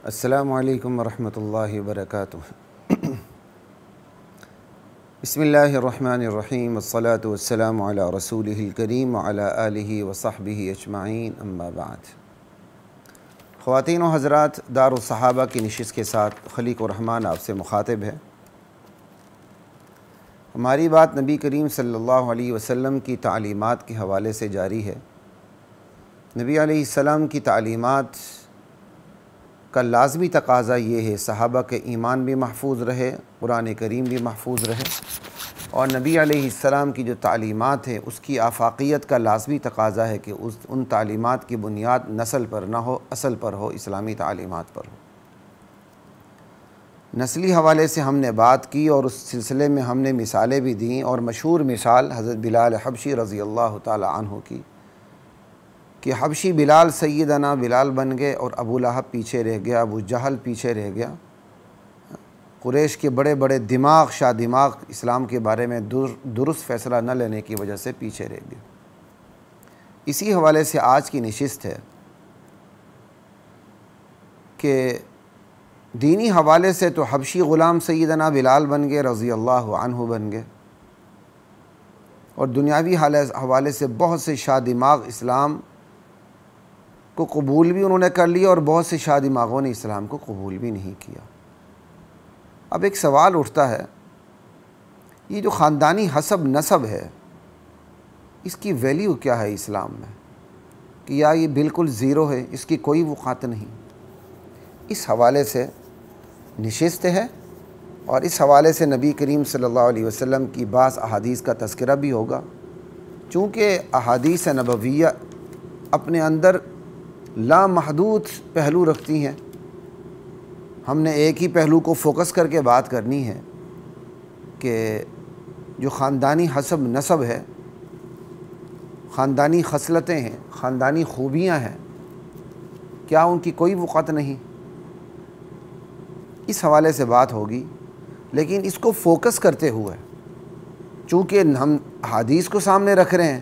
السلام علیکم ورحمۃ اللہ وبرکاتہ۔ بسم اللہ الرحمن الرحیم، والصلاة والسلام علی رسولہ الکریم وعلی آلہ وصحبہ اجمعین، اما بعد۔ خواتین و حضرات، دار الصحابہ کی نشست کے ساتھ خلیق الرحمن آپ سے مخاطب ہے۔ ہماری بات نبی کریم صلی اللہ علیہ وسلم کی تعلیمات کے حوالے سے جاری ہے۔ نبی علیہ السلام کی تعلیمات کا لازمی تقاضا یہ ہے صحابہ کے ایمان بھی محفوظ رہے، قرآن کریم بھی محفوظ رہے، اور نبی علیہ السلام کی جو تعلیمات ہیں اس کی آفاقیت کا لازمی تقاضا ہے کہ ان تعلیمات کی بنیاد نسل پر نہ ہو، اصل پر ہو، اسلامی تعلیمات پر ہو۔ نسلی حوالے سے ہم نے بات کی اور اس سلسلے میں ہم نے مثالیں بھی دیں، اور مشہور مثال حضرت بلال حبشی رضی اللہ تعالی عنہ کی کہ حبشی بلال سیدنا بلال بن گئے اور ابو لہب پیچھے رہ گیا، ابو جہل پیچھے رہ گیا۔ قریش کے بڑے بڑے دماغ، شاہ دماغ اسلام کے بارے میں درست فیصلہ نہ لینے کی وجہ سے پیچھے رہ گئے۔ اسی حوالے سے آج کی نشست ہے کہ دینی حوالے سے تو حبشی غلام سیدنا بلال بن گئے، رضی اللہ عنہ بن گئے، اور دنیاوی حوالے سے بہت سے شاہ دماغ اسلام کو قبول بھی انہوں نے کر لیا، اور بہت سے شاہ دماغوں نے اسلام کو قبول بھی نہیں کیا۔ اب ایک سوال اٹھتا ہے، یہ جو خاندانی حسب نسب ہے اس کی ویلیو کیا ہے اسلام میں؟ کہ یا یہ بالکل زیرو ہے، اس کی کوئی وقعت نہیں؟ اس حوالے سے نشست ہے، اور اس حوالے سے نبی کریم صلی اللہ علیہ وسلم کی بعض احادیث کا تذکرہ بھی ہوگا۔ چونکہ احادیث نبویہ اپنے اندر لامحدود پہلو رکھتی ہیں، ہم نے ایک ہی پہلو کو فوکس کر کے بات کرنی ہے کہ جو خاندانی حسب نسب ہے، خاندانی خصلتیں ہیں، خاندانی خوبیاں ہیں، کیا ان کی کوئی وقعت نہیں؟ اس حوالے سے بات ہوگی، لیکن اس کو فوکس کرتے ہوئے چونکہ ہم احادیث کو سامنے رکھ رہے ہیں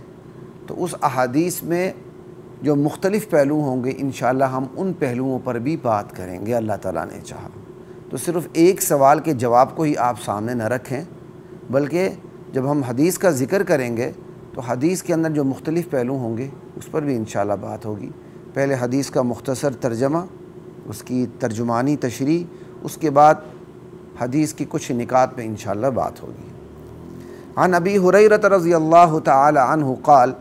تو اس احادیث میں جو مختلف پہلو ہوں گے انشاءاللہ ہم ان پہلوؤں پر بھی بات کریں گے، اللہ تعالیٰ نے چاہا تو۔ صرف ایک سوال کے جواب کو ہی آپ سامنے نہ رکھیں، بلکہ جب ہم حدیث کا ذکر کریں گے تو حدیث کے اندر جو مختلف پہلو ہوں گے اس پر بھی انشاءاللہ بات ہوگی۔ پہلے حدیث کا مختصر ترجمہ، اس کی ترجمانی تشریح، اس کے بعد حدیث کی کچھ نکات پہ انشاءاللہ بات ہوگی۔ عن ابی ہریرہ رضی اللہ تعالی عنہ قال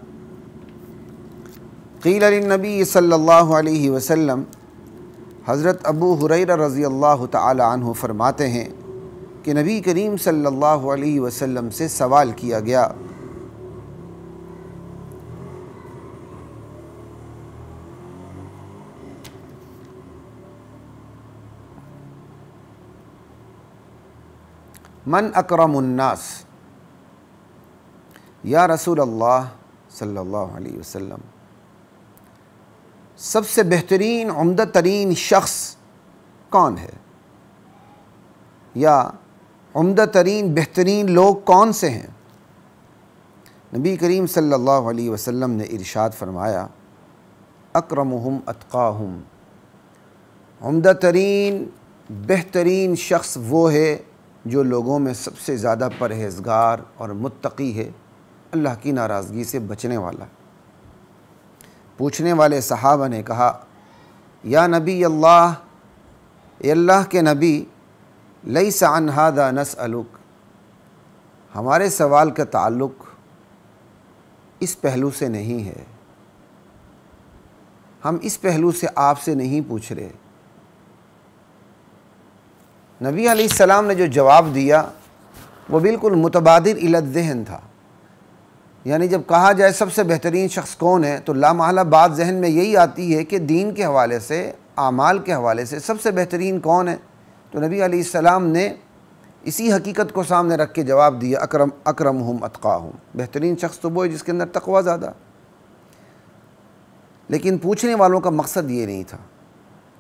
قیل للنبی صلی اللہ علیہ وسلم، حضرت ابو ہریرہ رضی اللہ تعالی عنہ فرماتے ہیں کہ نبی کریم صلی اللہ علیہ وسلم سے سوال کیا گیا، من اکرم الناس، یا رسول اللہ صلی اللہ علیہ وسلم سب سے بہترین عمدہ ترین شخص کون ہے، یا عمدہ ترین بہترین لوگ کون سے ہیں؟ نبی کریم صلی اللہ علیہ وسلم نے ارشاد فرمایا، اکرمہم اتقاہم، عمدہ ترین بہترین شخص وہ ہے جو لوگوں میں سب سے زیادہ پرہیزگار اور متقی ہے، اللہ کی ناراضگی سے بچنے والا۔ پوچھنے والے صحابہ نے کہا، یا نبی اللہ، اے اللہ کے نبی، لیس عن ھذا نسألک، ہمارے سوال کا تعلق اس پہلو سے نہیں ہے، ہم اس پہلو سے آپ سے نہیں پوچھ رہے۔ نبی علیہ السلام نے جو جواب دیا وہ بالکل متبادر الی الذہن تھا، یعنی جب کہا جائے سب سے بہترین شخص کون ہے تو لامحالہ بات ذہن میں یہی آتی ہے کہ دین کے حوالے سے، اعمال کے حوالے سے سب سے بہترین کون ہے؟ تو نبی علیہ السلام نے اسی حقیقت کو سامنے رکھ کے جواب دیا، اکرمہم اتقاہم، بہترین شخص تو وہ ہے جس کے اندر تقوی زیادہ۔ لیکن پوچھنے والوں کا مقصد یہ نہیں تھا۔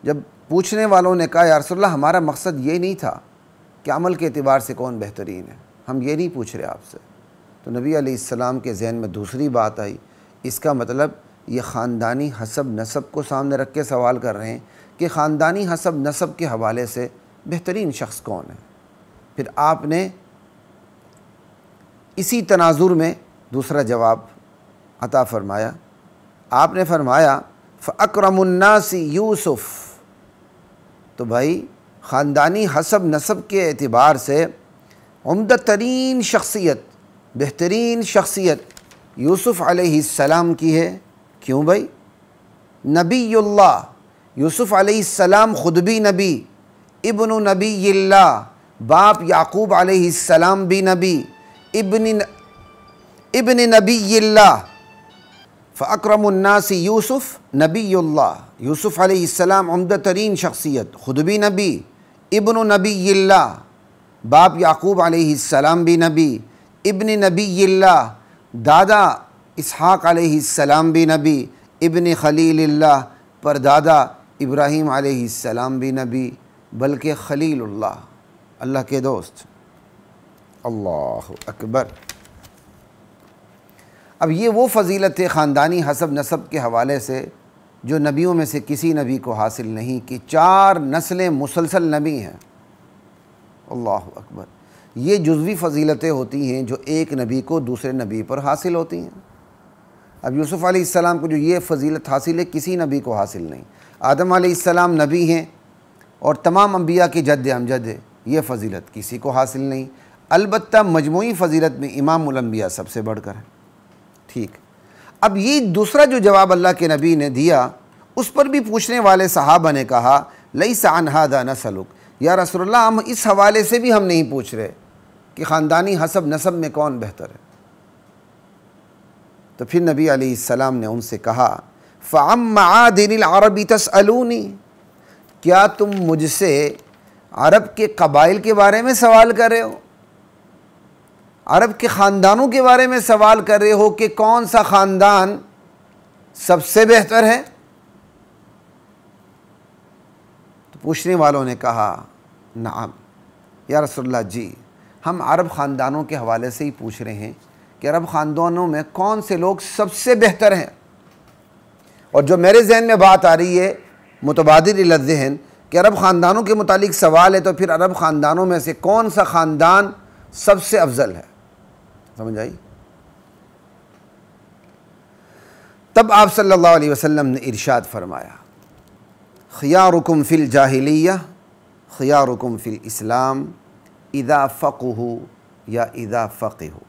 جب پوچھنے والوں نے کہا، یا رسول اللہ ہمارا مقصد یہ نہیں تھا کہ عمل کے اعتبار سے کون بہترین ہے، ہم یہ نہیں پوچھ رہے آپ سے، تو نبی علیہ السلام کے ذہن میں دوسری بات آئی، اس کا مطلب یہ خاندانی حسب نسب کو سامنے رکھ کے سوال کر رہے ہیں کہ خاندانی حسب نسب کے حوالے سے بہترین شخص کون ہے. پھر آپ نے اسی تناظر میں دوسرا جواب عطا فرمایا. آپ نے فرمایا فَأَكْرَمُ النَّاسِ یوسف. تو بھائی خاندانی حسب نسب کے اعتبار سے عمدہ ترین شخصیت، بہترین شخصیت یوسف علیہ السلام کی ہے. کیوں بھائی؟ نبی اللہ، یوسف علیہ السلام خود بھی نبی، ابن نبی اللہ، باپ یعقوب علیہ السلام بھی نبی، ابن نبی اللہ. فاکرم الناس یوسف نبی اللہ، یوسف علیہ السلام عمدہ ترین شخصیت، خود بھی نبی، ابن نبی اللہ، باپ یعقوب علیہ السلام بھی نبی، ابن نبی اللہ، دادا اسحاق علیہ السلام بھی نبی، ابن خلیل اللہ، پردادا ابراہیم علیہ السلام بھی نبی، بلکہ خلیل اللہ، اللہ کے دوست. اللہ اکبر. اب یہ وہ فضیلت خاندانی حسب نسب کے حوالے سے جو نبیوں میں سے کسی نبی کو حاصل نہیں کہ 4 نسلیں مسلسل نبی ہیں. اللہ اکبر. یہ جزوی فضیلتیں ہوتی ہیں جو ایک نبی کو دوسرے نبی پر حاصل ہوتی ہیں. اب یوسف علیہ السلام کو جو یہ فضیلت حاصل ہے کسی نبی کو حاصل نہیں. آدم علیہ السلام نبی ہیں اور تمام انبیاء کے جد امجد ہے، یہ فضیلت کسی کو حاصل نہیں. البتہ مجموعی فضیلت میں امام الانبیاء سب سے بڑھ کر ہے. ٹھیک. اب یہ دوسرا جو جواب اللہ کے نبی نے دیا اس پر بھی پوچھنے والے صحابہ نے کہا لیس عن ھذا نسألک، یا رسول اللہ ہم اس حوالے سے بھی ہم نہیں پوچھ رہے کہ خاندانی حسب نسب میں کون بہتر ہے. تو پھر نبی علیہ السلام نے ان سے کہا فَعَمَّ مَعَادِنِ الْعَرَبِ تَسْأَلُونِ، کیا تم مجھ سے عرب کے قبائل کے بارے میں سوال کر رہے ہو، عرب کے خاندانوں کے بارے میں سوال کر رہے ہو کہ کون سا خاندان سب سے بہتر ہے؟ تو پوچھنے والوں نے کہا نعم یا رسول اللہ، جی ہم عرب خاندانوں کے حوالے سے ہی پوچھ رہے ہیں کہ عرب خاندانوں میں کون سے لوگ سب سے بہتر ہیں. اور جو میرے ذہن میں بات آ رہی ہے متبادر الی الذہن کہ عرب خاندانوں کے متعلق سوال ہے، تو پھر عرب خاندانوں میں سے کون سا خاندان سب سے افضل ہے. سمجھ آئی؟ تب آپ صلی اللہ علیہ وسلم نے ارشاد فرمایا خیارکم فی الجاہلیہ خیارکم فی الاسلام اذا فقہوا یا اذا فقہوا.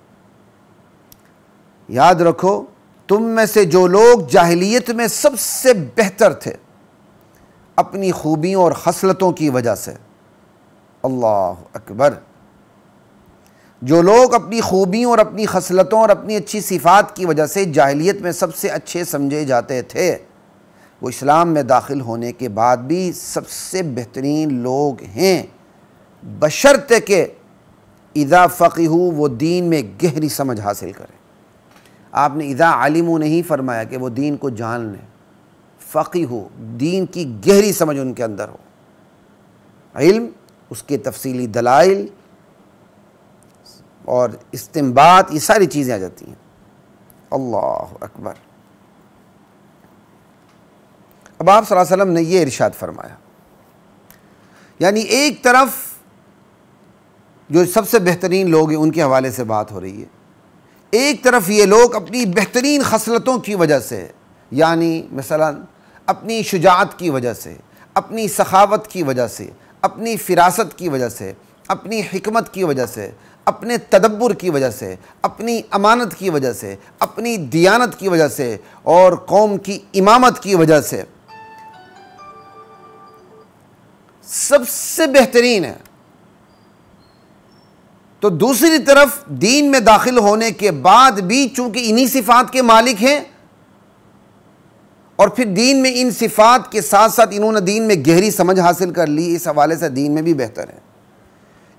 یاد رکھو تم میں سے جو لوگ جاہلیت میں سب سے بہتر تھے اپنی خوبیوں اور خصلتوں کی وجہ سے. اللہ اکبر. جو لوگ اپنی خوبیوں اور اپنی خصلتوں اور اپنی اچھی صفات کی وجہ سے جاہلیت میں سب سے اچھے سمجھے جاتے تھے، وہ اسلام میں داخل ہونے کے بعد بھی سب سے بہترین لوگ ہیں، بشرط کہ اذا فقہوا، وہ دین میں گہری سمجھ حاصل کریں. آپ نے اذا علموا نہیں فرمایا کہ وہ دین کو جان لیں، فقہوا دین کی گہری سمجھ ان کے اندر ہو. علم، اس کے تفصیلی دلائل اور استنباط، یہ ساری چیزیں آ جاتی ہیں. اللہ اکبر. اب آپ صلی اللہ علیہ وسلم نے یہ ارشاد فرمایا، یعنی ایک طرف جو سب سے بہترین لوگ ہیں ان کے حوالے سے بات ہو رہی ہے، ایک طرف یہ لوگ اپنی بہترین خصلتوں کی وجہ سے، یعنی مثلا اپنی شجاعت کی وجہ سے، اپنی سخاوت کی وجہ سے، اپنی فراست کی وجہ سے، اپنی حکمت کی وجہ سے، اپنے تدبر کی وجہ سے، اپنی امانت کی وجہ سے، اپنی دیانت کی وجہ سے اور قوم کی امامت کی وجہ سے سب سے بہترین ہے. تو دوسری طرف دین میں داخل ہونے کے بعد بھی چونکہ انہی صفات کے مالک ہیں اور پھر دین میں ان صفات کے ساتھ ساتھ انہوں نے دین میں گہری سمجھ حاصل کر لی، اس حوالے سے دین میں بھی بہتر ہے.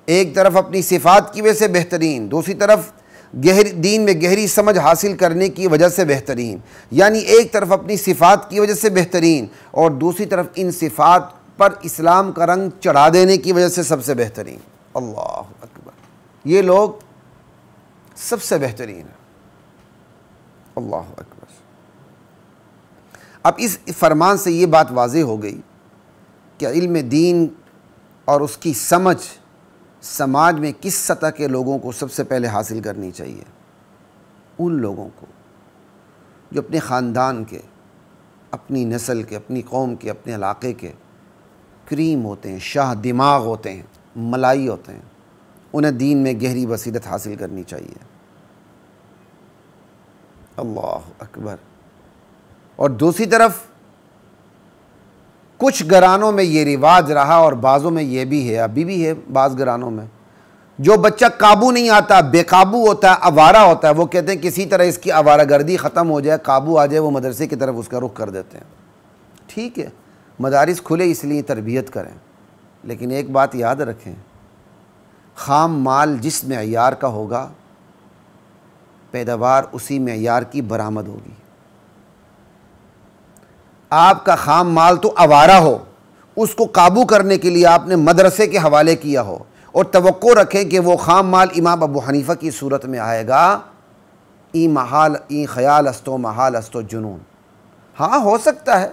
ایک طرف اپنی صفات کی وجہ سے بہترین، دوسری طرف دین میں گہری سمجھ حاصل کرنے کی وجہ سے بہترین. یعنی ایک طرف اپنی صفات کی وجہ سے بہترین اور دوسری طرف ان صفات پر اسلام کا رنگ چڑھا دینے کی وجہ سے سب سے بہترین. اللہ اکبر. یہ لوگ سب سے بہترین ہیں. اللہ اکبر. اب اس فرمان سے یہ بات واضح ہو گئی کہ علم دین اور اس کی سمجھ سماج میں کس سطح کے لوگوں کو سب سے پہلے حاصل کرنی چاہیے؟ ان لوگوں کو جو اپنے خاندان کے، اپنی نسل کے، اپنی قوم کے، اپنے علاقے کے کریم ہوتے ہیں، شاہ دماغ ہوتے ہیں، ملائی ہوتے ہیں، انہیں دین میں گہری بصیرت حاصل کرنی چاہیے۔ اللہ اکبر۔ اور دوسری طرف کچھ گھرانوں میں یہ رواج رہا اور بعضوں میں یہ بھی ہے، ابھی بھی ہے بعض گھرانوں میں، جو بچہ قابو نہیں آتا، بے قابو ہوتا ہے، آوارہ ہوتا ہے، وہ کہتے ہیں کسی طرح اس کی آوارہ گردی ختم ہو جائے، قابو آ جائے، وہ مدرسے کی طرف اس کا رخ کر دیتے ہیں۔ ٹھیک ہے، مدارس کھلے اس لیے تربیت کریں، لیکن ایک بات یاد رکھیں، خام مال جس معیار کا ہوگا پیداوار اسی معیار کی برآمد ہوگی۔ آپ کا خام مال تو آوارہ ہو، اس کو قابو کرنے کے لیے آپ نے مدرسے کے حوالے کیا ہو، اور توقع رکھیں کہ وہ خام مال امام ابو حنیفہ کی صورت میں آئے گا، این خیال استو محال استو جنون۔ ہاں ہو سکتا ہے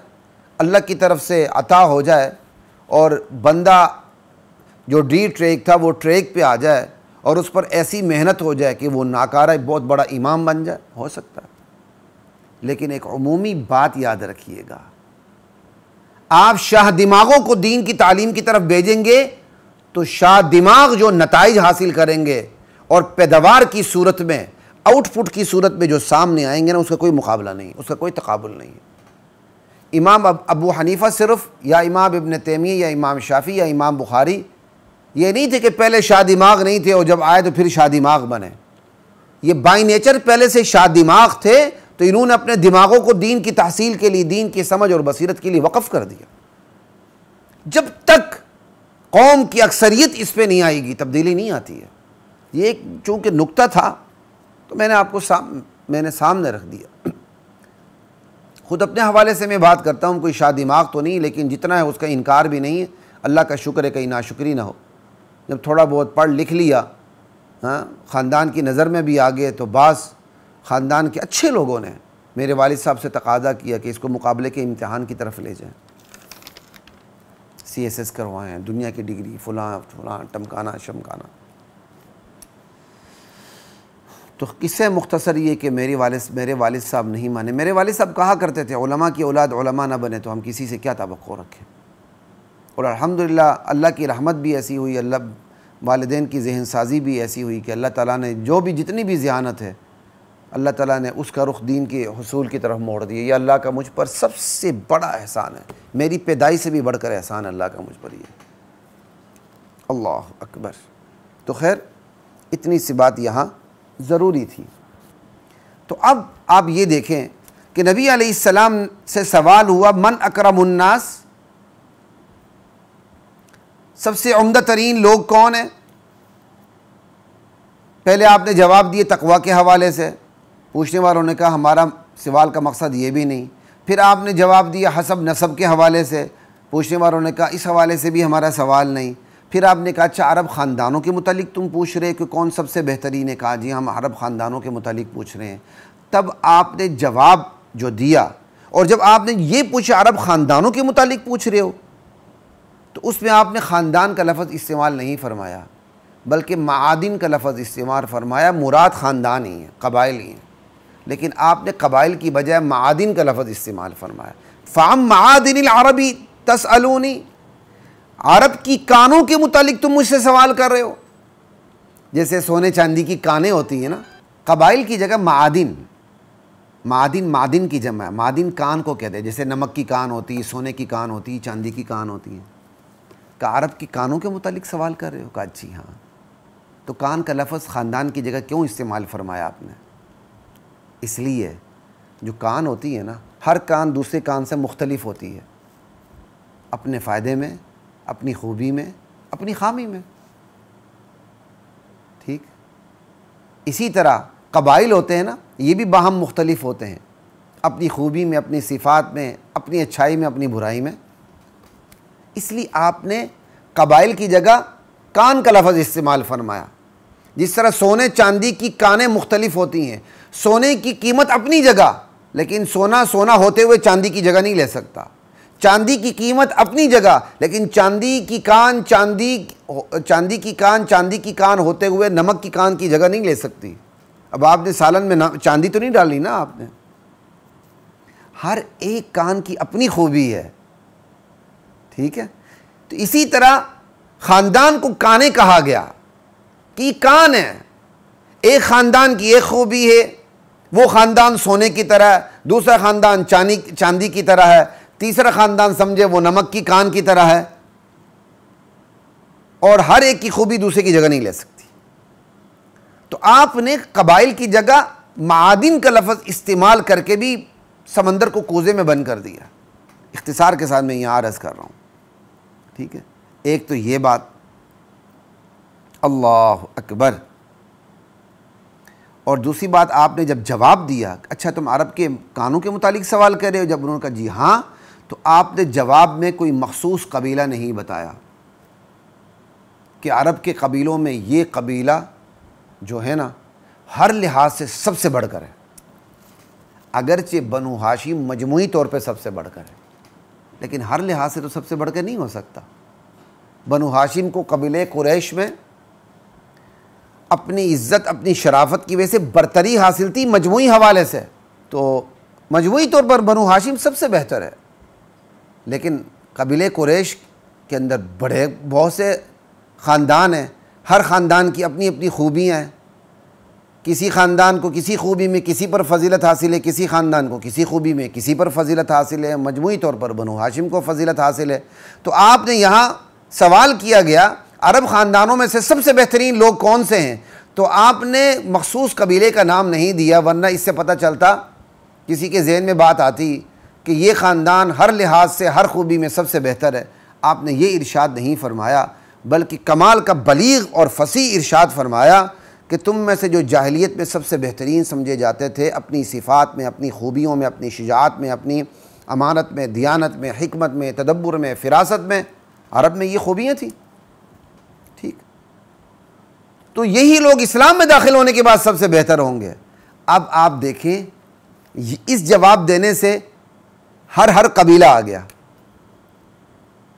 اللہ کی طرف سے عطا ہو جائے اور بندہ جو ڈی ٹریک تھا وہ ٹریک پہ آ جائے اور اس پر ایسی محنت ہو جائے کہ وہ ناکارہ بہت بڑا امام بن جائے، ہو سکتا ہے۔ لیکن ایک عمومی بات یاد رکھیے گا، آپ شاہ دماغوں کو دین کی تعلیم کی طرف بھیجیں گے تو شاہ دماغ جو نتائج حاصل کریں گے اور پیداوار کی صورت میں، آؤٹ پٹ کی صورت میں جو سامنے آئیں گے نا، اس کا کوئی مقابلہ نہیں، اس کا کوئی تقابل نہیں ہے۔ امام ابو حنیفہ صرف، یا امام ابن تیمیہ، یا امام شافعی، یا امام بخاری، یہ نہیں تھے کہ پہلے شاہ دماغ نہیں تھے اور جب آئے تو پھر شاہ دماغ بنے۔ یہ بائی نیچر پہلے سے شاہ دماغ تھے، تو انہوں نے اپنے دماغوں کو دین کی تحصیل کے لیے، دین کی سمجھ اور بصیرت کے لیے وقف کر دیا۔ جب تک قوم کی اکثریت اس پہ نہیں آئے گی تبدیلی نہیں آتی ہے۔ یہ ایک چونکہ نکتہ تھا تو میں نے آپ کو سامنے رکھ دیا۔ خود اپنے حوالے سے میں بات کرتا ہوں، کوئی شاہ دماغ تو نہیں، لیکن جتنا ہے اس کا انکار بھی نہیں ہے۔ اللہ کا شکر ہے کہیں ناشکری نہ ہو۔ جب تھوڑا بہت پڑھ لکھ لیا، خاندان کی نظر میں بھی آگے، تو بعض خاندان کے اچھے لوگوں نے میرے والد صاحب سے تقاضا کیا کہ اس کو مقابلے کے امتحان کی طرف لے جائیں، CSS کروائیں، دنیا کی ڈگری، فلاں فلاں، ٹمکانا شمکانا۔ تو قصہ مختصر یہ کہ میرے والد صاحب نہیں مانے۔ میرے والد صاحب کہا کرتے تھے علماء کی اولاد علماء نہ بنے تو ہم کسی سے کیا توقع رکھیں، اور الحمدللہ اللہ کی رحمت بھی ایسی ہوئی، والدین کی ذہن سازی بھی ایسی ہوئی کہ اللہ تعالیٰ نے جو بھی جتنی بھی ذہانت ہے، اللہ تعالیٰ نے اس کا رخ دین کے حصول کی طرف موڑ دیا۔ یہ اللہ کا مجھ پر سب سے بڑا احسان ہے، میری پیدائش سے بھی بڑھ کر احسان اللہ کا مجھ پر یہ۔ اللہ اکبر۔ تو خیر اتنی سی بات یہاں ضروری تھی۔ تو اب آپ یہ دیکھیں کہ نبی علیہ السلام سے سوال ہوا من اکرم الناس، سب سے عمدہ ترین لوگ کون ہیں؟ پہلے آپ نے جواب دیے تقویٰ کے حوالے سے، پوچھنے والوں نے کہا ہمارا سوال کا مقصد یہ بھی نہیں۔ پھر آپ نے جواب دیا حسب نسب کے حوالے سے، پوچھنے والوں نے کہا اس حوالے سے بھی ہمارا سوال نہیں۔ پھر آپ نے کہا اچھا عرب خاندانوں کے متعلق تم پوچھ رہے کہ کون سب سے بہترین ہے؟ کہا جی ہم عرب خاندانوں کے متعلق پوچھ رہے ہیں۔ تب آپ نے جواب جو دیا، اور جب آپ نے یہ پوچھا عرب خاندانوں کے متعلق پوچھ رہے ہو، تو اس میں آپ نے خاندان کا لفظ استعمال نہیں فرمایا، بلکہ معادن کا لفظ استعمال فرمایا۔ مراد خاندان ہی ہیں، قبائل ہی ہیں، لیکن آپ نے قبائل کی بجائے معادن کا لفظ استعمال فرمایا۔ فَعَمْ مَعَادِنِ الْعَرَبِ تَسْأَلُونِ، عرب کی کانوں کے متعلق تم مجھ سے سوال کر رہے ہو؟ جیسے سونے چاندی کی کانیں ہوتی ہیں نا، قبائل کی جگہ معادن، معدن کی جمع ہے، معدن کان کو کہتے ہیں، جیسے نمک کی کان ہوتی ہے، سونے کی کان ہوتی ہے، چاندی کی کان ہوتی ہے۔ کہ عرب کی کانوں کے متعلق سوال کر رہے ہو؟ کہا جی ہاں۔ تو کان کا لفظ خاندان کی جگہ کیوں استعمال فرمایا آپ نے؟ اس لیے جو کان ہوتی ہے نا، ہر کان دوسرے کان سے مختلف ہوتی ہے، اپنے فائدے میں، اپنی خوبی میں، اپنی خامی میں، ٹھیک؟ اسی طرح قبائل ہوتے ہیں نا، یہ بھی باہم مختلف ہوتے ہیں، اپنی خوبی میں، اپنی صفات میں، اپنی اچھائی میں، اپنی برائی میں۔ اس لیے آپ نے قبائل کی جگہ کان کا لفظ استعمال فرمایا۔ جس طرح سونے چاندی کی کانیں مختلف ہوتی ہیں، سونے کی قیمت اپنی جگہ لیکن سونا سونا ہوتے ہوئے چاندی کی جگہ نہیں لے سکتا. چاندی کی قیمت اپنی جگہ، لیکن چاندی کی کان چاندی کی کان ہوتے ہوئے نمک کی کان کی جگہ نہیں لے سکتی. اب آپ نے سالن میں چاندی تو نہیں ڈالی نا آپ نے. ہر ایک کان کی اپنی خوبی ہے. ٹھیک ہے. تو اسی طرح خاندان کو کانیں کہا گیا کہ یہ کان ہے. ایک خاندان کی ایک خوبی ہے، وہ خاندان سونے کی طرح ہے، دوسرا خاندان چاندی کی طرح ہے، تیسرا خاندان سمجھے وہ نمک کی کان کی طرح ہے، اور ہر ایک کی خوبی دوسرے کی جگہ نہیں لے سکتی. تو آپ نے قبائل کی جگہ معادن کا لفظ استعمال کر کے بھی سمندر کو کوزے میں بند کر دیا. اختصار کے ساتھ میں یہاں عرض کر رہا ہوں. ٹھیک ہے. ایک تو یہ بات. اللہ اکبر. اور دوسری بات آپ نے جب جواب دیا، اچھا تم عرب کے کانوں کے متعلق سوال کر رہے ہو، جب انہوں نے کہا جی ہاں، تو آپ نے جواب میں کوئی مخصوص قبیلہ نہیں بتایا کہ عرب کے قبیلوں میں یہ قبیلہ جو ہے نا ہر لحاظ سے سب سے بڑھ کر ہے. اگرچہ بنو ہاشم مجموعی طور پہ سب سے بڑھ کر ہے، لیکن ہر لحاظ سے تو سب سے بڑھ کر نہیں ہو سکتا. بنو ہاشم کو قبیلہ قریش میں اپنی عزت، اپنی شرافت کی وجہ سے برتری حاصل تھی مجموعی حوالے سے، تو مجموعی طور پر بنو ہاشم سب سے بہتر ہے. لیکن قبیلہ قریش کے اندر بہت سے خاندان ہیں، ہر خاندان کی اپنی اپنی خوبیاں ہیں. کسی خاندان کو کسی خوبی میں کسی پر فضیلت حاصل ہے، کسی خاندان کو کسی خوبی میں کسی پر فضیلت حاصل ہے. مجموعی طور پر بنو ہاشم کو فضیلت حاصل ہے. تو آپ نے یہاں سوال کیا گیا عرب خاندانوں میں سے سب سے بہترین لوگ کون سے ہیں، تو آپ نے مخصوص قبیلے کا نام نہیں دیا، ورنہ اس سے پتہ چلتا، کسی کے ذہن میں بات آتی کہ یہ خاندان ہر لحاظ سے ہر خوبی میں سب سے بہتر ہے. آپ نے یہ ارشاد نہیں فرمایا، بلکہ کمال کا بلیغ اور فصیح ارشاد فرمایا کہ تم میں سے جو جاہلیت میں سب سے بہترین سمجھے جاتے تھے اپنی صفات میں، اپنی خوبیوں میں، اپنی شجاعت میں، اپنی امانت میں، دیانت میں، حکمت میں، تدبر میں، فراست میں، عرب میں یہ خوبیاں تھیں. ٹھیک. تو یہی لوگ اسلام میں داخل ہونے کے بعد سب سے بہتر ہوں گے. اب آپ دیکھیں اس جواب دینے سے ہر قبیلہ آ گیا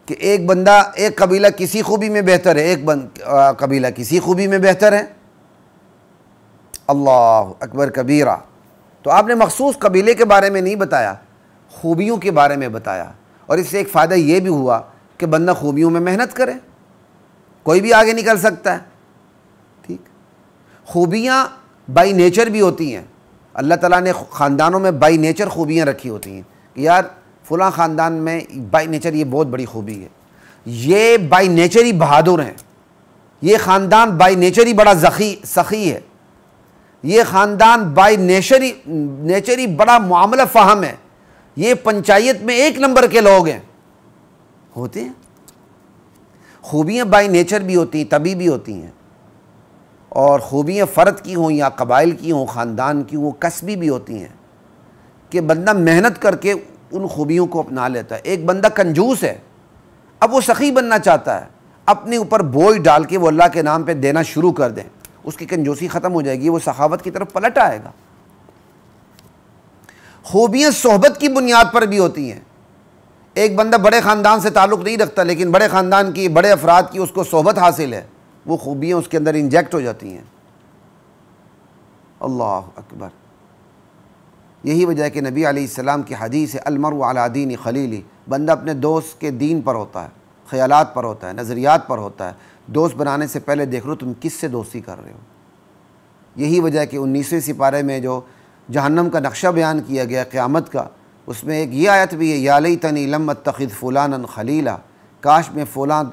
کہ ایک بندہ، ایک قبیلہ کسی خوبی میں بہتر ہے، ایک قبیلہ کسی خوبی میں بہتر ہے. اللہ اکبر کبیرہ. تو آپ نے مخصوص قبیلے کے بارے میں نہیں بتایا، خوبیوں کے بارے میں بتایا. اور اس سے ایک فائدہ یہ بھی ہوا کہ بندہ خوبیوں میں محنت کرے، کوئی بھی آگے نکل سکتا ہے. ٹھیک. خوبیاں بائی نیچر بھی ہوتی ہیں. اللہ تعالیٰ نے خاندانوں میں بائی نیچر خوبیاں رکھی ہوتی ہیں کہ یار فلاں خاندان میں بائی نیچر یہ بہت بڑی خوبی ہے، یہ بائی نیچر ہی بہادر ہیں، یہ خاندان بائی نیچر ہی بڑا سخی ہے، یہ خاندان بائی نیچر ہی بڑا معاملہ فہم ہے، یہ پنچایت میں ایک نمبر کے لوگ ہیں. ہوتے ہیں. خوبیاں بائی نیچر بھی ہوتی ہیں، طبی بھی ہوتی ہیں، اور خوبیاں فرد کی ہوں یا قبائل کی ہوں، خاندان کی ہوں، کسبی بھی ہوتی ہیں کہ بندہ محنت کر کے ان خوبیوں کو اپنا لیتا ہے. ایک بندہ کنجوس ہے، اب وہ سخی بننا چاہتا ہے، اپنے اوپر بوجھ ڈال کے وہ اللہ کے نام پہ دینا شروع کر دیں، اس کی کنجوسی ختم ہو جائے گی، وہ سخاوت کی طرف پلٹ آئے گا. خوبیاں صحبت کی بنیاد پر بھی ہوتی ہیں. ایک بندہ بڑے خاندان سے تعلق نہیں رکھتا، لیکن بڑے خاندان کی، بڑے افراد کی اس کو صحبت حاصل ہے، وہ خوبیاں اس کے اندر انجیکٹ ہو جاتی ہیں. اللہ اکبر. یہی وجہ ہے کہ نبی علیہ السلام کی حدیث ہے المرء علی دین خلیلہ، بندہ اپنے دوست کے دین پر ہوتا ہے، خیالات پر ہوتا ہے، نظریات پر ہوتا ہے. دوست بنانے سے پہلے دیکھ لو تم کس سے دوستی کر رہے ہو. یہی وجہ ہے کہ 19ویں سپارے میں جو جہنم کا نقشہ بیان کیا گیا قیامت کا، اس میں ایک یہ آیت بھی ہے یا لیتنی لم اتخذ فلانا خلیلا، کاش میں فلاں،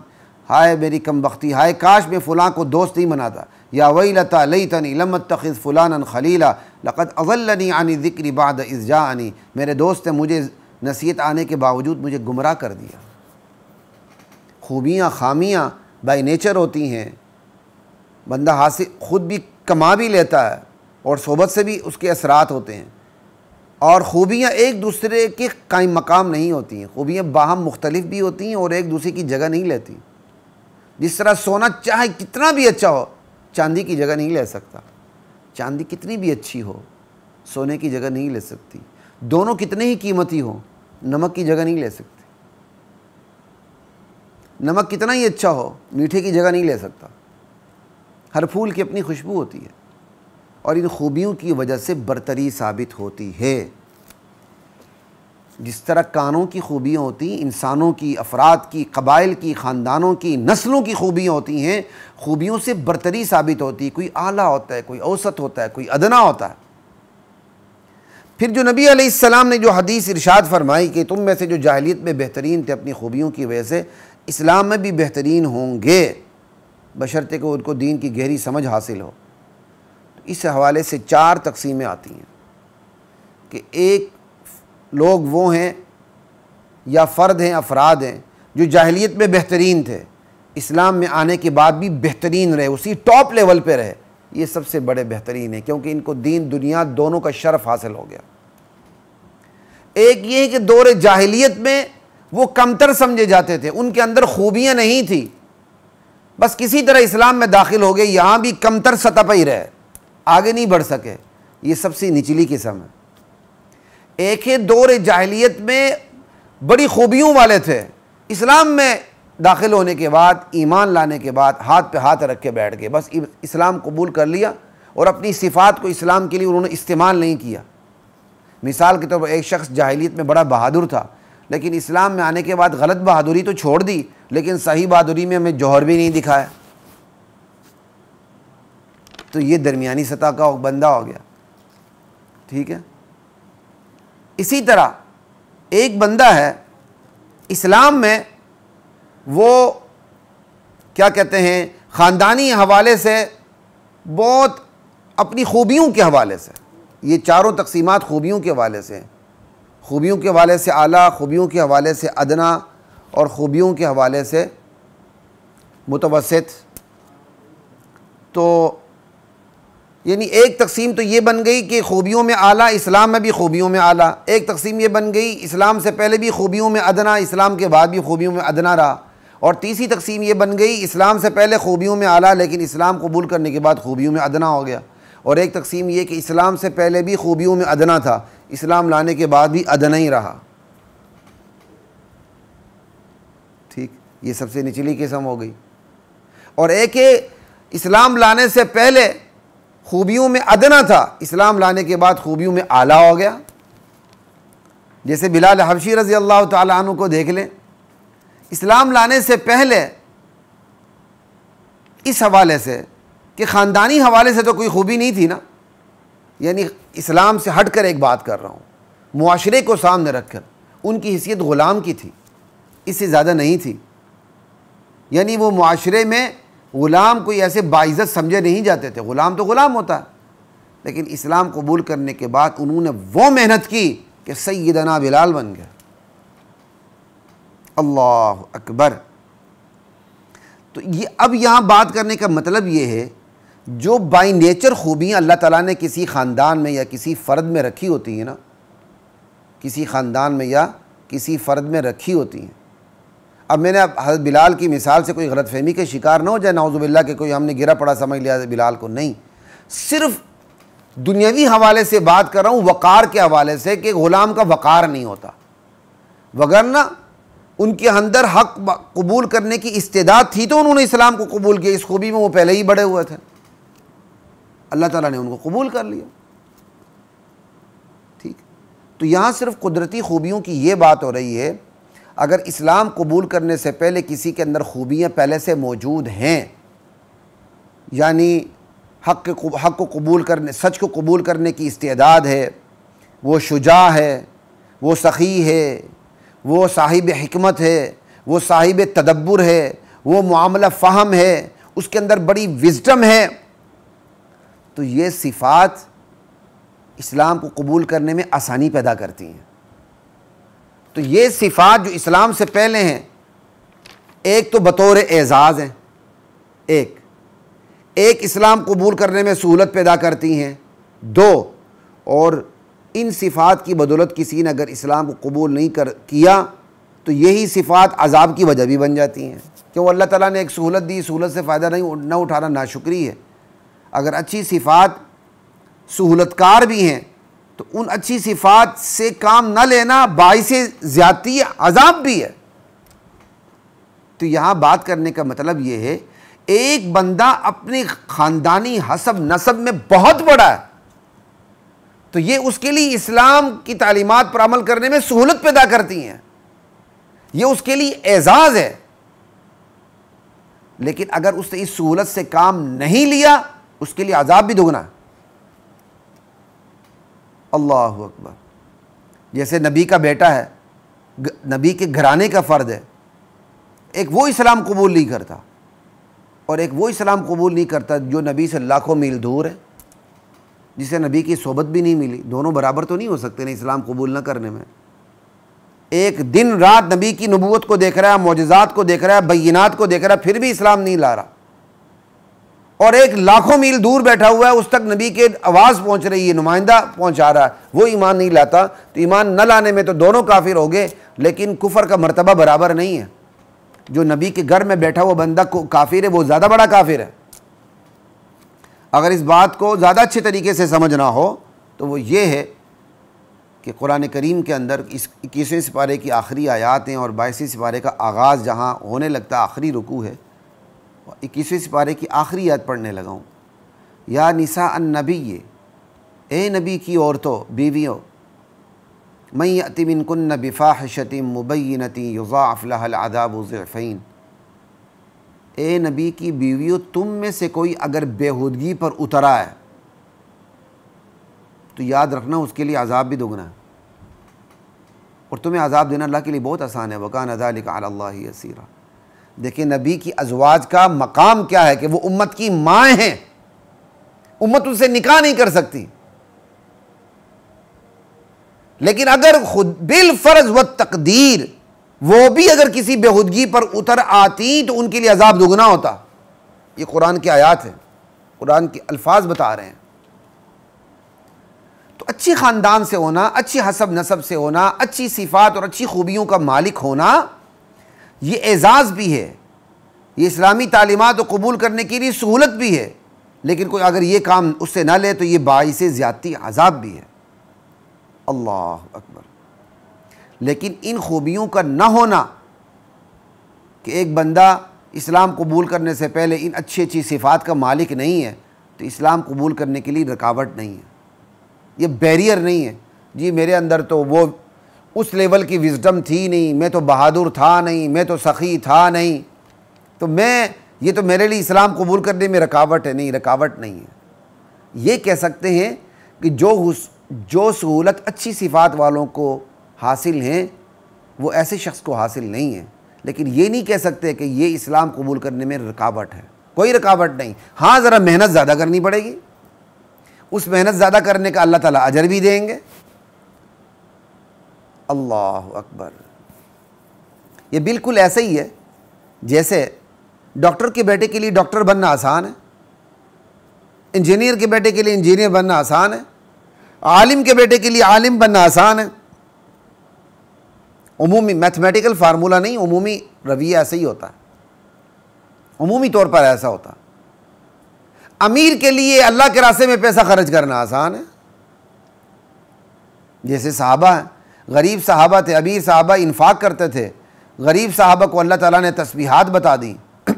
ہائے میری کم بختی، ہائے کاش میں فلاں کو دوست نہیں بناتا. یا ویلتا لیتنی لم اتخذ فلانا خلیلا لقد اضلنی عن الذکر بعد اذ جاءنی، میرے دوست نے مجھے نصیحت آنے کے باوجود مجھے گمراہ کر دیا. خوبیاں خامیاں بائی نیچر ہوتی ہیں. بندہ حاصل خود بھی کما بھی لیتا ہے اور صحبت سے بھی اس کے اثرات ہوتے ہیں. اور خوبیاں ایک دوسرے کے قائم مقام نہیں ہوتی ہیں، خوبیاں باہم مختلف بھی ہوتی ہیں اور ایک دوسرے کی جگہ نہیں لیتی. جس طرح سونا چاہے کتنا بھی اچھا ہو چاندی کی جگہ نہیں لے سکتا، چاندی کتنی بھی اچھی ہو سونے کی جگہ نہیں لے سکتی. دونوں کتنے ہی قیمتی ہوں نمک کی جگہ نہیں لے سکتے. نمک کتنا ہی اچھا ہو میٹھے کی جگہ نہیں لے سکتا. ہر پھول کی اپنی خوشبو ہوتی ہے اور ان خوبیوں کی وجہ سے برتری ثابت ہوتی ہے. جس طرح کانوں کی خوبیاں ہوتی ہیں، انسانوں کی، افراد کی، قبائل کی، خاندانوں کی، نسلوں کی خوبیاں ہوتی ہیں، خوبیوں سے برتری ثابت ہوتی ہے. کوئی اعلیٰ ہوتا ہے، کوئی اوسط ہوتا ہے، کوئی ادنا ہوتا ہے. پھر جو نبی علیہ السلام نے جو حدیث ارشاد فرمائی کہ تم میں سے جو جاہلیت میں بہترین تھے اپنی خوبیوں کی وجہ سے اسلام میں بھی بہترین ہوں گے، بشرطے کہ ان کو دین کی گہری سمجھ حاصل ہو. اس حوالے سے 4 تقسیمیں آتی ہیں کہ ایک لوگ وہ ہیں یا فرد ہیں، افراد ہیں جو جاہلیت میں بہترین تھے، اسلام میں آنے کے بعد بھی بہترین رہے، اسی ٹاپ لیول پہ رہے. یہ سب سے بڑے بہترین ہیں کیونکہ ان کو دین دنیا دونوں کا شرف حاصل ہو گیا. ایک یہ ہے کہ دور جاہلیت میں وہ کمتر سمجھے جاتے تھے، ان کے اندر خوبیاں نہیں تھی، بس کسی طرح اسلام میں داخل ہو گئے، یہاں بھی کمتر سطح پہ ہی رہے، آگے نہیں بڑھ سکے. یہ سب سے نچلی قسم ہے. ایک ہے دور جاہلیت میں بڑی خوبیوں والے تھے، اسلام میں داخل ہونے کے بعد، ایمان لانے کے بعد ہاتھ پہ ہاتھ رکھ کے بیٹھ گئے، بس اسلام قبول کر لیا اور اپنی صفات کو اسلام کے لیے انہوں نے استعمال نہیں کیا. مثال کے طور پر ایک شخص جاہلیت میں بڑا بہادر تھا لیکن اسلام میں آنے کے بعد غلط بہادری تو چھوڑ دی لیکن صحیح بہادری میں ہمیں جوہر بھی نہیں دکھایا، تو یہ درمیانی سطح کا بندہ ہو گیا. ٹھیک ہے. اسی طرح ایک بندہ ہے اسلام میں وہ کیا کہتے ہیں خاندانی حوالے سے بہت اپنی خوبیوں کے حوالے سے، یہ چاروں تقسیمات خوبیوں کے حوالے سے، خوبیوں کے حوالے سے اعلیٰ، خوبیوں کے حوالے سے ادنا اور خوبیوں کے حوالے سے متوسط. تو یعنی ایک تقسیم تو یہ بن گئی کہ خوبیوں میں اعلیٰ، اسلام میں بھی خوبیوں میں اعلیٰ. ایک تقسیم یہ بن گئی اسلام سے پہلے بھی خوبیوں میں ادنا، اسلام کے بعد بھی خوبیوں میں ادنا رہا. اور تیسری تقسیم یہ بن گئی اسلام سے پہلے خوبیوں میں اعلیٰ لیکن اسلام قبول کرنے کے بعد خوبیوں میں ادنا ہو گیا. اور ایک تقسیم یہ کہ اسلام سے پہلے بھی خوبیوں میں ادنا تھا، اسلام لانے کے بعد بھی ادنا ہی رہا. ٹھیک، یہ سب سے نچلی قسم ہو گئی. اور ایک ہے اسلام لانے سے پہلے خوبیوں میں ادنا تھا، اسلام لانے کے بعد خوبیوں میں اعلیٰ ہو گیا. جیسے بلال حبشی رضی اللہ تعالیٰ عنہ کو دیکھ لیں، اسلام لانے سے پہلے اس حوالے سے کہ خاندانی حوالے سے تو کوئی خوبی نہیں تھی نا، یعنی اسلام سے ہٹ کر ایک بات کر رہا ہوں، معاشرے کو سامنے رکھ کر ان کی حیثیت غلام کی تھی، اس سے زیادہ نہیں تھی. یعنی وہ معاشرے میں غلام کوئی ایسے باعزت سمجھے نہیں جاتے تھے، غلام تو غلام ہوتا ہے. لیکن اسلام قبول کرنے کے بعد انہوں نے وہ محنت کی کہ سیدنا بلال بن گئے. اللہ اکبر. تو یہ اب یہاں بات کرنے کا مطلب یہ ہے جو بائی نیچر خوبیاں اللہ تعالیٰ نے کسی خاندان میں یا کسی فرد میں رکھی ہوتی ہیں نا، کسی خاندان میں یا کسی فرد میں رکھی ہوتی ہیں. اب میں نے حضرت بلال کی مثال سے کوئی غلط فہمی کے شکار نہ ہو جائے، نعوذ باللہ کہ کوئی ہم نے گرا پڑا سمجھ لیا بلال کو، نہیں، صرف دنیاوی حوالے سے بات کر رہا ہوں، وقار کے حوالے سے کہ غلام کا وقار نہیں ہوتا، وگرنہ ان کے اندر حق قبول کرنے کی استعداد تھی تو انہوں نے اسلام کو قبول کیا. اس خوبی میں وہ پہلے ہی بڑے ہوئے تھے، اللہ تعالیٰ نے ان کو قبول کر لیا. ٹھیک. تو یہاں صرف قدرتی خوبیوں کی یہ بات ہو رہی ہے. اگر اسلام قبول کرنے سے پہلے کسی کے اندر خوبیاں پہلے سے موجود ہیں، یعنی حق کو قبول کرنے، سچ کو قبول کرنے کی استعداد ہے، وہ شجاع ہے، وہ سخی ہے، وہ صاحب حکمت ہے، وہ صاحب تدبر ہے، وہ معاملہ فہم ہے، اس کے اندر بڑی وزڈم ہے، تو یہ صفات اسلام کو قبول کرنے میں آسانی پیدا کرتی ہیں. تو یہ صفات جو اسلام سے پہلے ہیں، ایک تو بطور اعزاز ہیں، ایک اسلام قبول کرنے میں سہولت پیدا کرتی ہیں، دو، اور ان صفات کی بدولت کسی نے اگر اسلام کو قبول نہیں کیا تو یہی صفات عذاب کی وجہ بھی بن جاتی ہیں. کہ وہ اللہ تعالیٰ نے ایک سہولت دی، سہولت سے فائدہ نہ اٹھانا ناشکری ہے. اگر اچھی صفات سہولت کار بھی ہیں تو ان اچھی صفات سے کام نہ لینا باعث زیادتی عذاب بھی ہے۔ تو یہاں بات کرنے کا مطلب یہ ہے، ایک بندہ اپنی خاندانی حسب نسب میں بہت بڑا ہے تو یہ اس کے لیے اسلام کی تعلیمات پر عمل کرنے میں سہولت پیدا کرتی ہیں، یہ اس کے لیے اعزاز ہے۔ لیکن اگر اس نے اس سہولت سے کام نہیں لیا اس کے لیے عذاب بھی دگنا ہے۔ اللہ اکبر۔ جیسے نبی کا بیٹا ہے، نبی کے گھرانے کا فرد ہے، ایک وہ اسلام قبول نہیں کرتا اور ایک وہ اسلام قبول نہیں کرتا جو نبی سے لاکھوں میل دور ہے، جسے نبی کی صحبت بھی نہیں ملی۔ دونوں برابر تو نہیں ہو سکتے نا اسلام قبول نہ کرنے میں۔ ایک دن رات نبی کی نبوت کو دیکھ رہا ہے، معجزات کو دیکھ رہا ہے، بینات کو دیکھ رہا ہے، پھر بھی اسلام نہیں لا رہا، اور ایک لاکھوں میل دور بیٹھا ہوا ہے، اس تک نبی کے آواز پہنچ رہی ہے، نمائندہ پہنچا رہا ہے، وہ ایمان نہیں لاتا، تو ایمان نہ لانے میں تو دونوں کافر ہو گئے، لیکن کفر کا مرتبہ برابر نہیں ہے۔ جو نبی کے گھر میں بیٹھا ہوا بندہ کو کافر ہے، وہ زیادہ بڑا کافر ہے۔ اگر اس بات کو زیادہ اچھے طریقے سے سمجھنا ہو تو وہ یہ ہے کہ قرآن کریم کے اندر اس 21ویں سپارے کی آخری آیات ہیں، اور 22ویں سپارے کا آغاز جہاں ہونے لگتا ہے آخری رکوع ہے، 21ویں سپارے کی آخری آیت پڑھنے لگا ہوں۔ یا نساء النبی، اے نبی کی عورتوں، بیویوں، من یأتی منکن بفاحشۃ مبینۃ یضاعف لها العذاب ضعفین، اے نبی کی بیویوں تم میں سے کوئی اگر بےہودگی پر اترا ہے تو یاد رکھنا اس کے لیے عذاب بھی دگنا ہے، اور تمہیں عذاب دینا اللہ کے لیے بہت آسان ہے۔ وَكَانَ ذَلِكَ عَلَى اللَّهِ يَسِيرًا۔ دیکھیں نبی کی ازواج کا مقام کیا ہے کہ وہ امت کی مائیں ہیں، امت ان سے نکاح نہیں کر سکتی، لیکن اگر خود بالفرض و تقدیر وہ بھی اگر کسی بےہودگی پر اتر آتی تو ان کے لیے عذاب دگنا ہوتا۔ یہ قرآن کی آیات ہے، قرآن کے الفاظ بتا رہے ہیں۔ تو اچھی خاندان سے ہونا، اچھی حسب نسب سے ہونا، اچھی صفات اور اچھی خوبیوں کا مالک ہونا، یہ اعزاز بھی ہے، یہ اسلامی تعلیمات کو قبول کرنے کے لیے سہولت بھی ہے، لیکن کوئی اگر یہ کام اس سے نہ لے تو یہ باعث زیادتی عذاب بھی ہے۔ اللہ اکبر۔ لیکن ان خوبیوں کا نہ ہونا کہ ایک بندہ اسلام قبول کرنے سے پہلے ان اچھی اچھی صفات کا مالک نہیں ہے تو اسلام قبول کرنے کے لیے رکاوٹ نہیں ہے، یہ بیریئر نہیں ہے۔ جی میرے اندر تو وہ اس لیول کی وزڈم تھی نہیں، میں تو بہادر تھا نہیں، میں تو سخی تھا نہیں، تو یہ تو میرے لیے اسلام قبول کرنے میں رکاوٹ ہے۔ نہیں، رکاوٹ نہیں ہے۔ یہ کہہ سکتے ہیں کہ جو سہولت اچھی صفات والوں کو حاصل ہیں وہ ایسے شخص کو حاصل نہیں ہے، لیکن یہ نہیں کہہ سکتے کہ یہ اسلام قبول کرنے میں رکاوٹ ہے۔ کوئی رکاوٹ نہیں، ہاں ذرا محنت زیادہ کرنی پڑے گی، اس محنت زیادہ کرنے کا اللہ تعالیٰ اجر بھی دیں گے۔ اللہ اکبر۔ یہ بالکل ایسا ہی ہے جیسے ڈاکٹر کے بیٹے کے لیے ڈاکٹر بننا آسان ہے، انجینئر کے بیٹے کے لیے انجینئر بننا آسان ہے، عالم کے بیٹے کے لیے عالم بننا آسان ہے۔ عمومی میتھمیٹیکل فارمولہ نہیں، عمومی رویہ ایسا ہی ہوتا ہے، عمومی طور پر ایسا ہوتا ہے۔ امیر کے لیے اللہ کے راستے میں پیسہ خرچ کرنا آسان ہے، جیسے صحابہ ہیں، غریب صحابہ تھے، امیر صحابہ انفاق کرتے تھے، غریب صحابہ کو اللہ تعالیٰ نے تسبیحات بتا دی،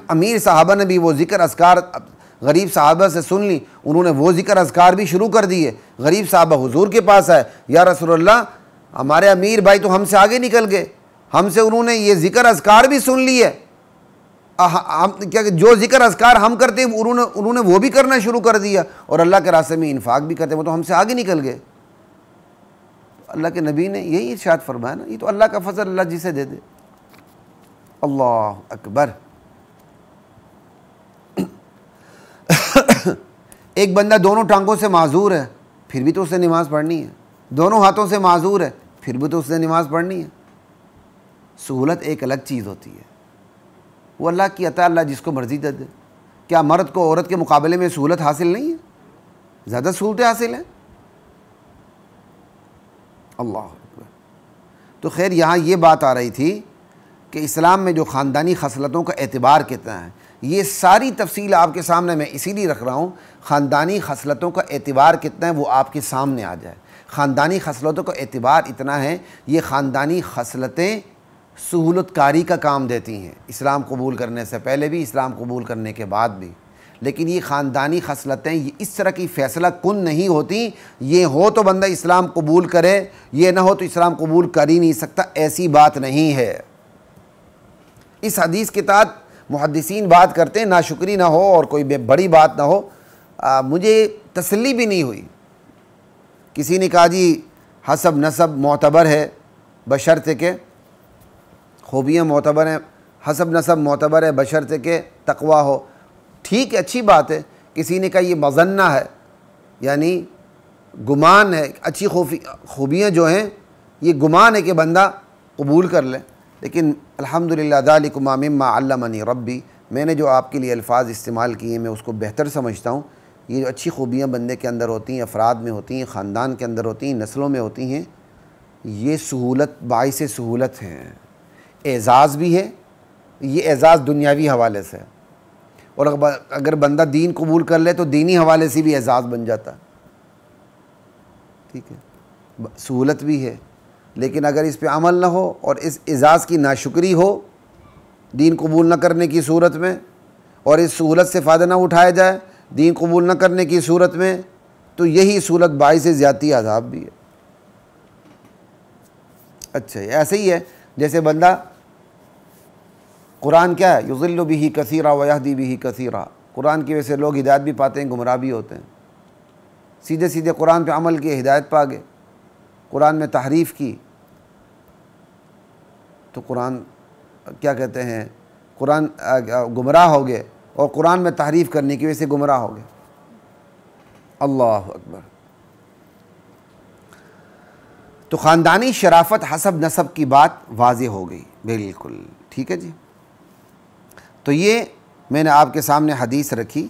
امیر صحابہ نے بھی وہ ذکر اذکار غریب صحابہ سے سن لی، انہوں نے وہ ذکر اذکار بھی شروع کر دیے۔ غریب صحابہ حضور کے پاس آئے، یا رسول اللہ ہمارے امیر بھائی تو ہم سے آگے نکل گئے، ہم سے انہوں نے یہ ذکر اذکار بھی سن لی ہے، کیا جو ذکر اذکار ہم کرتے ہیں انہوں نے وہ بھی کرنا شروع کر دیا، اور اللہ کے راستے میں انفاق بھی کرتے ہیں، وہ تو ہم سے آگے نکل گئے۔ اللہ کے نبی نے یہی ارشاد فرمایا نا، یہ تو اللہ کا فضل اللہ جسے دے دے۔ اللہ اکبر۔ ایک بندہ دونوں ٹانگوں سے معذور ہے پھر بھی تو اس نے نماز پڑھنی ہے، دونوں ہاتھوں سے معذور ہے پھر بھی تو اس نے نماز پڑھنی ہے۔ سہولت ایک الگ چیز ہوتی ہے، وہ اللہ کی عطا، اللہ جس کو مرضی دے دے۔ کیا مرد کو عورت کے مقابلے میں سہولت حاصل نہیں ہے؟ زیادہ سہولتیں حاصل ہیں۔ اللہ اکبر۔ تو خیر یہاں یہ بات آ رہی تھی کہ اسلام میں جو خاندانی خصلتوں کا اعتبار کتنا ہے، یہ ساری تفصیل آپ کے سامنے میں اسی لیے رکھ رہا ہوں، خاندانی خصلتوں کا اعتبار کتنا ہے وہ آپ کے سامنے آ جائے۔ خاندانی خصلتوں کا اعتبار اتنا ہے، یہ خاندانی خصلتیں سہولت کاری کا کام دیتی ہیں، اسلام قبول کرنے سے پہلے بھی، اسلام قبول کرنے کے بعد بھی۔ لیکن یہ خاندانی خصلتیں یہ اس طرح کی فیصلہ کن نہیں ہوتی، یہ ہو تو بندہ اسلام قبول کرے، یہ نہ ہو تو اسلام قبول کر ہی نہیں سکتا، ایسی بات نہیں ہے۔ اس حدیث کے تحت محدثین بات کرتے ہیں ناشکری نہ ہو اور کوئی بڑی بات نہ ہو، مجھے تسلی بھی نہیں ہوئی۔ کسی نے کہا جی حسب نسب معتبر ہے بشرط کہ خوبیاں معتبر ہیں، حسب نسب معتبر ہے بشرط کہ تقوی ہو۔ ٹھیک ہے، اچھی بات ہے۔ کسی نے کہا یہ مظنہ ہے، یعنی گمان ہے، اچھی خوبیاں جو ہیں یہ گمان ہے کہ بندہ قبول کر لے۔ لیکن الحمدللہ ذالکم مما علمنی ربی، میں نے جو آپ کے لیے الفاظ استعمال کیے میں اس کو بہتر سمجھتا ہوں۔ یہ جو اچھی خوبیاں بندے کے اندر ہوتی ہیں، افراد میں ہوتی ہیں، خاندان کے اندر ہوتی ہیں، نسلوں میں ہوتی ہیں، یہ سہولت باعث سہولت ہیں، اعزاز بھی ہے۔ یہ اعزاز دنیاوی حوالے سے ہے، اور اگر بندہ دین قبول کر لے تو دینی حوالے سے بھی اعزاز بن جاتا ہے، ٹھیک ہے، سہولت بھی ہے۔ لیکن اگر اس پہ عمل نہ ہو اور اس اعزاز کی ناشکری ہو دین قبول نہ کرنے کی صورت میں، اور اس سہولت سے فائدہ نہ اٹھایا جائے دین قبول نہ کرنے کی صورت میں، تو یہی سہولت باعث زیادتی عذاب بھی ہے۔ اچھا ایسے ہی ہے جیسے بندہ قرآن کیا ہے، یضل بہ کثیرا ویہدی بہ کثیرا، قرآن کی وجہ سے لوگ ہدایت بھی پاتے ہیں، گمراہ بھی ہوتے ہیں۔ سیدھے سیدھے قرآن پہ عمل کیے ہدایت پا گئے، قرآن میں تحریف کی تو قرآن کیا کہتے ہیں، قرآن گمراہ ہو گئے، اور قرآن میں تحریف کرنے کی وجہ سے گمراہ ہو گئے۔ اللہ اکبر۔ تو خاندانی شرافت حسب نسب کی بات واضح ہو گئی، بالکل ٹھیک ہے جی۔ تو یہ میں نے آپ کے سامنے حدیث رکھی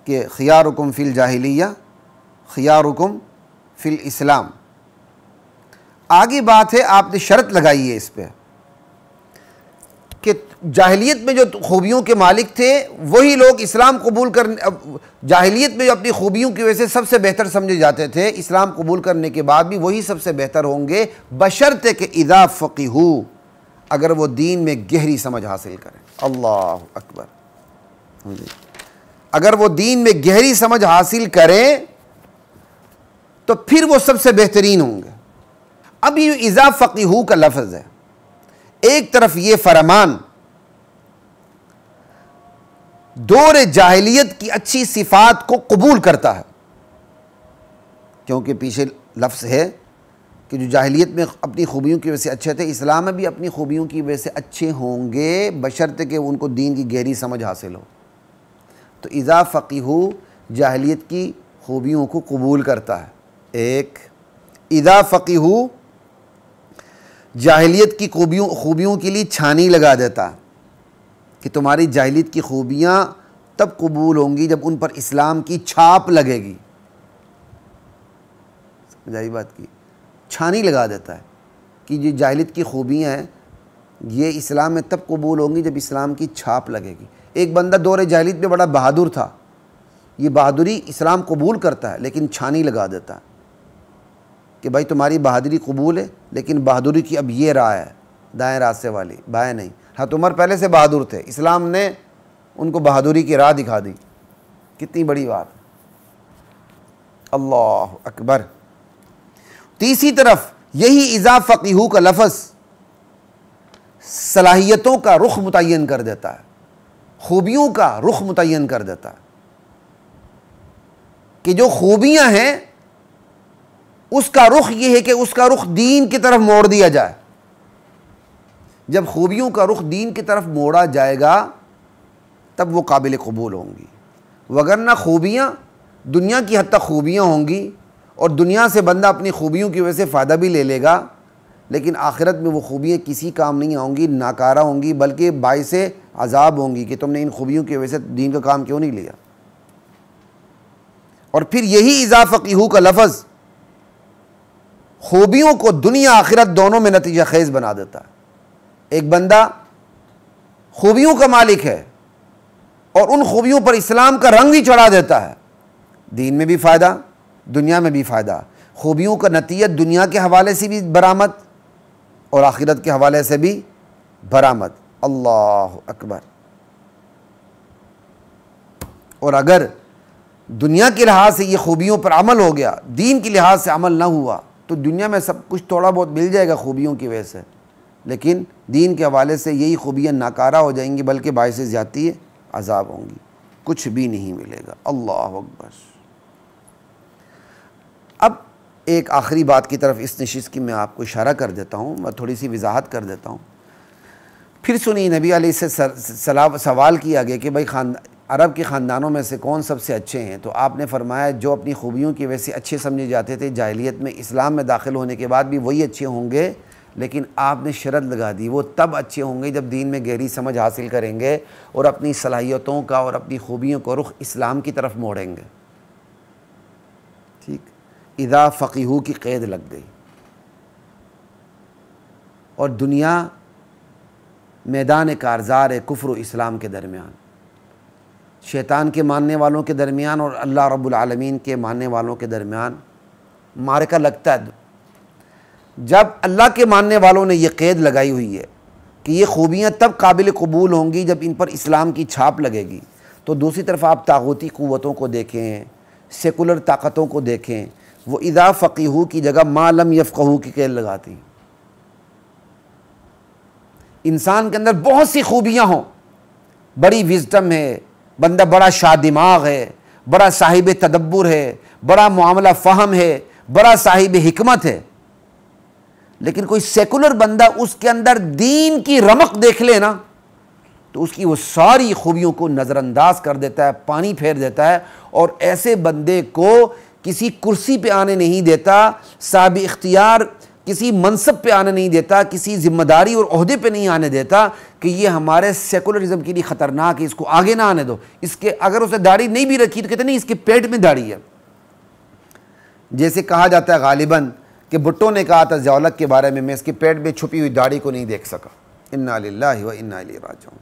کہ خیارکم فی الجاہلیہ خیارکم فی الاسلام۔ آگے بات ہے، آپ نے شرط لگائی ہے اس پہ کہ جاہلیت میں جو خوبیوں کے مالک تھے وہی لوگ اسلام قبول جاہلیت میں جو اپنی خوبیوں کی وجہ سے سب سے بہتر سمجھے جاتے تھے، اسلام قبول کرنے کے بعد بھی وہی سب سے بہتر ہوں گے، بشرطے کہ اذا فقہوا، اگر وہ دین میں گہری سمجھ حاصل کریں۔ اللہ اکبر۔ اگر وہ دین میں گہری سمجھ حاصل کریں تو پھر وہ سب سے بہترین ہوں گے۔ اب یہ اذا فقہوا کا لفظ ہے، ایک طرف یہ فرمان دور جاہلیت کی اچھی صفات کو قبول کرتا ہے، کیونکہ پیچھے لفظ ہے کہ جو جاہلیت میں اپنی خوبیوں کی وجہ سے اچھے تھے، اسلام میں بھی اپنی خوبیوں کی وجہ سے اچھے ہوں گے، بشرطے کہ ان کو دین کی گہری سمجھ حاصل ہو۔ تو اذا فقہوا جاہلیت کی خوبیوں کو قبول کرتا ہے، ایک اذا فقہوا جاہلیت کی خوبیوں کے لیے چھانی لگا دیتا کہ تمہاری جاہلیت کی خوبیاں تب قبول ہوں گی جب ان پر اسلام کی چھاپ لگے گی۔ سمجھائی بات کی؟ چھانی لگا دیتا ہے کہ جو جاہلیت کی خوبیاں ہیں یہ اسلام میں تب قبول ہوں گی جب اسلام کی چھاپ لگے گی۔ ایک بندہ دور جاہلیت میں بڑا بہادر تھا، یہ بہادری اسلام قبول کرتا ہے لیکن چھانی لگا دیتا ہے کہ بھائی تمہاری بہادری قبول ہے لیکن بہادری کی اب یہ راہ ہے، دائیں راستے والی، بائیں نہیں۔ حضرت عمر پہلے سے بہادر تھے، اسلام نے ان کو بہادری کی راہ دکھا دی، کتنی بڑی بات۔ اللہ اکبر۔ تیسری طرف یہی اذا فقہوا کا لفظ صلاحیتوں کا رخ متعین کر دیتا ہے، خوبیوں کا رخ متعین کر دیتا ہے کہ جو خوبیاں ہیں اس کا رخ یہ ہے کہ اس کا رخ دین کی طرف موڑ دیا جائے۔ جب خوبیوں کا رخ دین کی طرف موڑا جائے گا تب وہ قابل قبول ہوں گی، وگرنہ خوبیاں دنیا کی حد تک خوبیاں ہوں گی اور دنیا سے بندہ اپنی خوبیوں کی وجہ سے فائدہ بھی لے لے گا، لیکن آخرت میں وہ خوبیاں کسی کام نہیں ہوں گی، ناکارہ ہوں گی، بلکہ باعث عذاب ہوں گی کہ تم نے ان خوبیوں کی وجہ سے دین کا کام کیوں نہیں لیا۔ اور پھر یہی اذا فقہوا کا لفظ خوبیوں کو دنیا آخرت دونوں میں نتیجہ خیز بنا دیتا ہے۔ ایک بندہ خوبیوں کا مالک ہے اور ان خوبیوں پر اسلام کا رنگ بھی چڑھا دیتا ہے، دین میں بھی فائدہ، دنیا میں بھی فائدہ، خوبیوں کا نتیجہ دنیا کے حوالے سے بھی برآمد اور آخرت کے حوالے سے بھی برآمد۔ اللہ اکبر۔ اور اگر دنیا کے لحاظ سے یہ خوبیوں پر عمل ہو گیا، دین کے لحاظ سے عمل نہ ہوا، تو دنیا میں سب کچھ تھوڑا بہت مل جائے گا خوبیوں کی وجہ سے، لیکن دین کے حوالے سے یہی خوبیاں ناکارہ ہو جائیں گی، بلکہ باعث زیادتی عذاب ہوں گی، کچھ بھی نہیں ملے گا۔ اللہ اکبر۔ اب ایک آخری بات کی طرف اس نشست کی میں آپ کو اشارہ کر دیتا ہوں، میں تھوڑی سی وضاحت کر دیتا ہوں۔ پھر سنیے، نبی علیہ السلام سوال کیا گیا کہ بھائی عرب کے خاندانوں میں سے کون سب سے اچھے ہیں؟ تو آپ نے فرمایا جو اپنی خوبیوں کی وجہ سے اچھے سمجھے جاتے تھے جاہلیت میں، اسلام میں داخل ہونے کے بعد بھی وہی اچھے ہوں گے، لیکن آپ نے شرط لگا دی وہ تب اچھے ہوں گے جب دین میں گہری سمجھ حاصل کریں گے اور اپنی صلاحیتوں کا اور اپنی خوبیوں کو رخ اسلام کی طرف موڑیں گے۔ ٹھیک، اذا فقیہو کی قید لگ گئی، اور دنیا میدان کارزار ہے کفر و اسلام کے درمیان، شیطان کے ماننے والوں کے درمیان اور اللہ رب العالمین کے ماننے والوں کے درمیان معرکہ لگتا ہے۔ جب اللہ کے ماننے والوں نے یہ قید لگائی ہوئی ہے کہ یہ خوبیاں تب قابل قبول ہوں گی جب ان پر اسلام کی چھاپ لگے گی، تو دوسری طرف آپ طاغوتی قوتوں کو دیکھیں، سیکولر طاقتوں کو دیکھیں، وہ اذا فقیہو کی جگہ ما لم یفقہو کی قید لگاتی ہیں۔ انسان کے اندر بہت سی خوبیاں ہوں، بڑی وزڈم ہے، بندہ بڑا شادماغ ہے، بڑا صاحب تدبر ہے، بڑا معاملہ فہم ہے، بڑا صاحب حکمت ہے، لیکن کوئی سیکولر بندہ اس کے اندر دین کی رمق دیکھ لے نا تو اس کی وہ ساری خوبیوں کو نظر انداز کر دیتا ہے، پانی پھیر دیتا ہے، اور ایسے بندے کو کسی کرسی پہ آنے نہیں دیتا، صاحب اختیار کسی منصب پہ آنے نہیں دیتا، کسی ذمہ داری اور عہدے پہ نہیں آنے دیتا کہ یہ ہمارے سیکولرزم کے لیے خطرناک ہے، اس کو آگے نہ آنے دو۔ اس کے اگر اسے داڑھی نہیں بھی رکھی تو کہتے نہیں اس کے پیٹ میں داڑھی ہے۔ جیسے کہا جاتا ہے غالباً کہ بھٹو نے کہا تھا ضیاء الحق کے بارے میں اس کے پیٹ میں چھپی ہوئی داڑھی کو نہیں دیکھ سکا۔ انا للہ و انا الیہ راجعون۔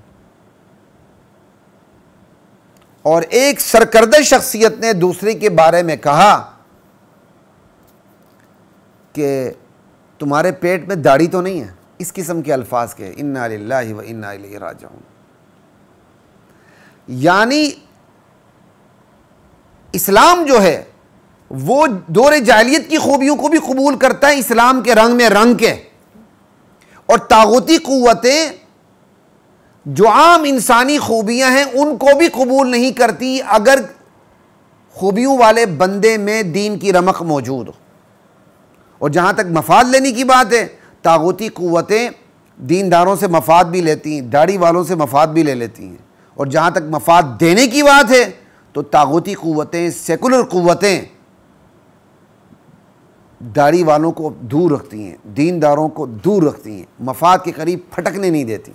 اور ایک سرکردہ شخصیت نے دوسرے کے بارے میں کہا کہ تمہارے پیٹ میں داڑھی تو نہیں ہے، اس قسم کے الفاظ کے، انا للہ و انا الیہ راجعون۔ یعنی اسلام جو ہے وہ دور جاہلیت کی خوبیوں کو بھی قبول کرتا ہے اسلام کے رنگ میں رنگ کے، اور طاغوتی قوتیں جو عام انسانی خوبیاں ہیں ان کو بھی قبول نہیں کرتی اگر خوبیوں والے بندے میں دین کی رمق موجود ہو۔ اور جہاں تک مفاد لینے کی بات ہے، طاغوتی قوتیں دینداروں سے مفاد بھی لیتی ہیں، داڑھی والوں سے مفاد بھی لے لیتی ہیں، اور جہاں تک مفاد دینے کی بات ہے تو طاغوتی قوتیں، سیکولر قوتیں داڑھی والوں کو دور رکھتی ہیں، دینداروں کو دور رکھتی ہیں، مفاد کے قریب پھٹکنے نہیں دیتی،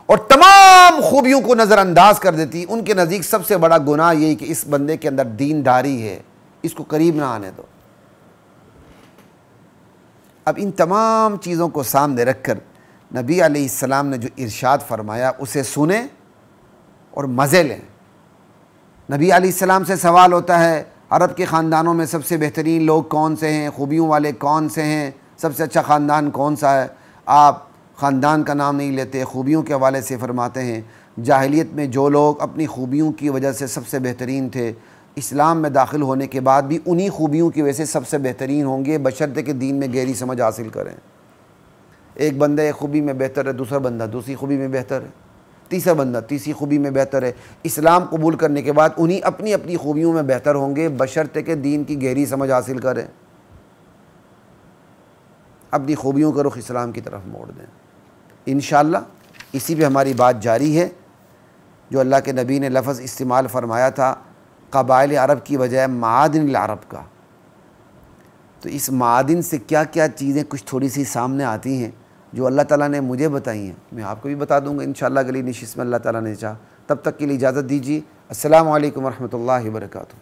اور تمام خوبیوں کو نظر انداز کر دیتی۔ ان کے نزدیک سب سے بڑا گناہ یہی کہ اس بندے کے اندر دینداری ہے، اس کو قریب نہ آنے دو۔ اب ان تمام چیزوں کو سامنے رکھ کر نبی علیہ السلام نے جو ارشاد فرمایا اسے سنیں اور مزے لیں۔ نبی علیہ السلام سے سوال ہوتا ہے عرب کے خاندانوں میں سب سے بہترین لوگ کون سے ہیں، خوبیوں والے کون سے ہیں، سب سے اچھا خاندان کون سا ہے؟ آپ خاندان کا نام نہیں لیتے، خوبیوں کے حوالے سے فرماتے ہیں جاہلیت میں جو لوگ اپنی خوبیوں کی وجہ سے سب سے بہترین تھے، اسلام میں داخل ہونے کے بعد بھی انہی خوبیوں کی وجہ سے سب سے بہترین ہوں گے، بشرطے کہ دین میں گہری سمجھ حاصل کریں۔ ایک بندہ ایک خوبی میں بہتر ہے، دوسرا بندہ دوسری خوبی میں بہتر ہے، تیسرا بندہ تیسری خوبی میں بہتر ہے۔ اسلام قبول کرنے کے بعد انہی اپنی اپنی خوبیوں میں بہتر ہوں گے، بشرطے کہ دین کی گہری سمجھ حاصل کریں، اپنی خوبیوں کا رخ اسلام کی طرف موڑ دیں۔ انشاءاللہ اسی پہ ہماری بات جاری ہے۔ جو اللہ کے نبی نے لفظ استعمال فرمایا تھا قبائل عرب کی بجائے معادن العرب کا، تو اس معادن سے کیا کیا چیزیں کچھ تھوڑی سی سامنے آتی ہیں جو اللہ تعالیٰ نے مجھے بتائی ہیں، میں آپ کو بھی بتا دوں گا انشاءاللہ اگلی نشست میں اللہ تعالیٰ نے چاہا۔ تب تک کے لیے اجازت دیجیے، السلام علیکم ورحمۃ اللہ وبرکاتہ۔